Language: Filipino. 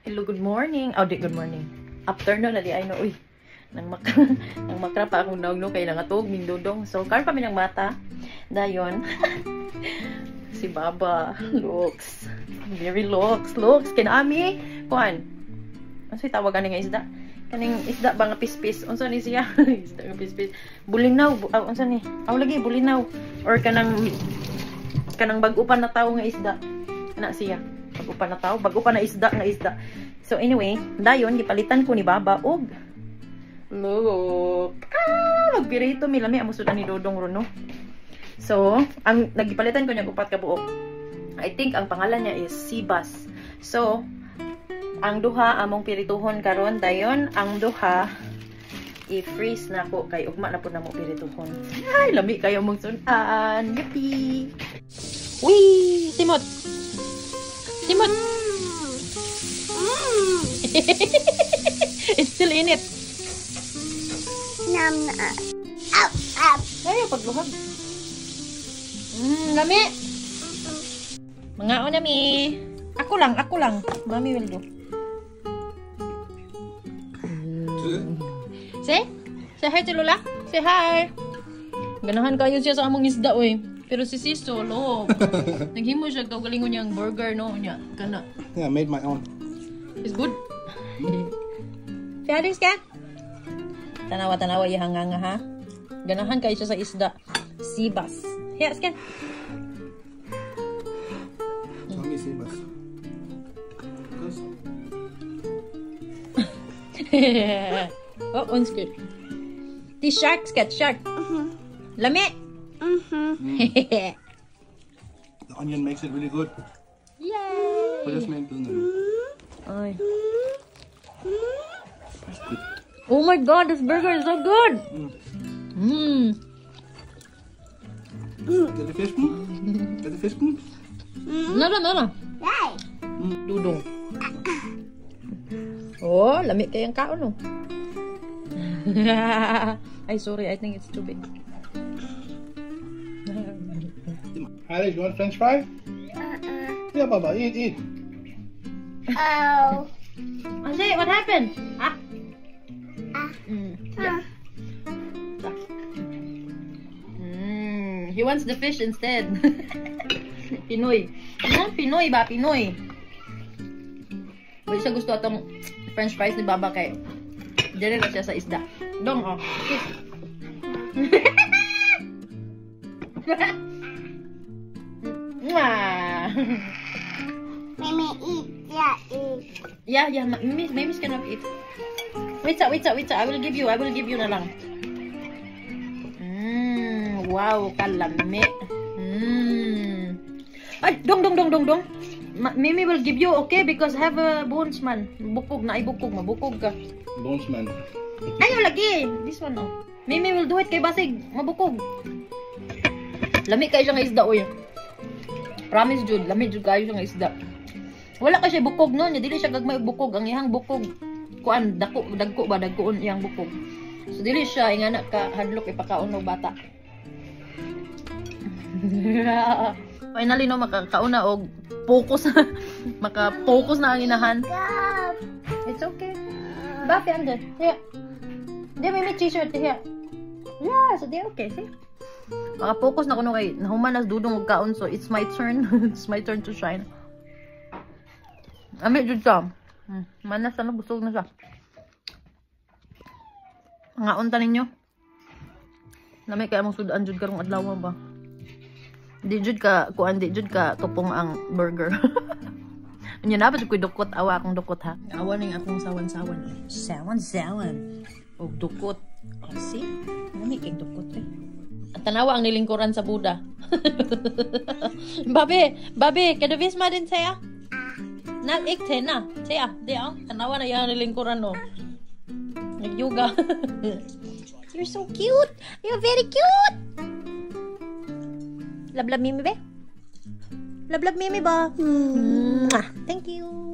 Hello, good morning. Oh, di, good morning. Afternoon na di ay no, uy. Nang makra pa akong naugno kay nangatog mindudong. So, karon pa mi ng mata. Dayon. Si Baba looks very looks kinami kuan. Unsa tawagan nga isda? Kaning isda ba nga pispis? Unsa ni siya? Isda nga pispis. Bulinaw, unsa ni? Aw lagi bulinaw or kanang bag-o pa na tawo nga isda. Ana siya. Bag-o pa na tawo, bag-o pa na isda nga isda. So anyway, dayon gipalitan ko ni Baba og look. Magpirito mi lami amo sudan ni Dodong ron no. So, ang nagipalitan ko niya upat ka buok. I think ang pangalan niya is Sibas. So, ang duha among pirituhon karon dayon, ang duha i-freeze na ko kay ugma na pud namo pirituhon. Ay, lami kayo mong sunan. Yippee. Wee, Timot. It's still in it. Nam na. Ow. Ayaw pagluhag. Lami. Mga o nami. Ako lang. Mami will do. Say hi to Lola. Say hi. Ganahan kayo siya sa among isda oy. Pero si Siso, lo. Naghimo siya galingon niyang burger no niya. Kana. Yeah, I made my own. It's good. Fiyadis ka? Tanawa yung hanganga ha. Ganahan kayo siya sa isda. Sibas. Here, scan. Mami Sibas. Oh, on screen. The shark, shark. Lami. The onion makes it really good. Yay! What else make it? Ay. Oh my god, this burger is so good. Get the fish spoon? Get the fish spoon? No. Hey. Dudong. Oh, lami kayang kaon no. Ay, sorry, I think it's too big. Alice, you want French fry? Yeah, Baba, eat. Oh. Say, what happened? He wants the fish instead. Pinoy. Pinoy ba? Pinoy. Wala siya gusto atong French fries ni Baba kay dire na siya sa isda. Dong, oh. Mimi eat. Yeah, eat. Yeah. Mimis cannot eat. Wait, I will give you na lang. Wow, kalami. Ay, dong. Mimi will give you, okay? Because have a bones man. Bukog na, mabukog ka. Bones man. Ayaw lagi. This one, oh. Mimi will do it kay basig. Mabukog. Lami kayo siya nga isda, oy. Promise, Jude. Lami, Jude, kayo siya nga isda. Wala ka siya bukog, no? Dili siya gagmay bukog. Ang ihang bukog. Kuan, dagkoon iyang bukog. So, dili siya, ingana ka, hadlok, ipakaon ng bata. Finally, no, makakauna og focus na. Maka-focus na ang inahan. Stop. It's okay. Bakit andun? Here. Di, may t-shirt. Here. Yeah, so di okay. See? Maka-focus na kuno kay nahuman nas dudong og kaon. So, it's my turn. It's my turn to shine. Ami, jud siya. Manas na, busog na siya. Nga unta ninyo. Lamay kaya mong sudan jud karong adlaw ba? Di jud ka tupong ang burger. Anya na ba jud ko dukot awa akong dukot ha. Awa ning akong sawan-sawan. Sawan. Og dukot. Oh, see? Lamay kay dukot eh. At tanawa ang nilingkuran sa Buddha. Babe, kan du vise mig din säga? Nej, ikke tænder. Se her, der. Tanawa na yan nilingkuran no. Nag-yoga. You're so cute. You're very cute. Love Mimi ba? Love Mimi ba? Thank you.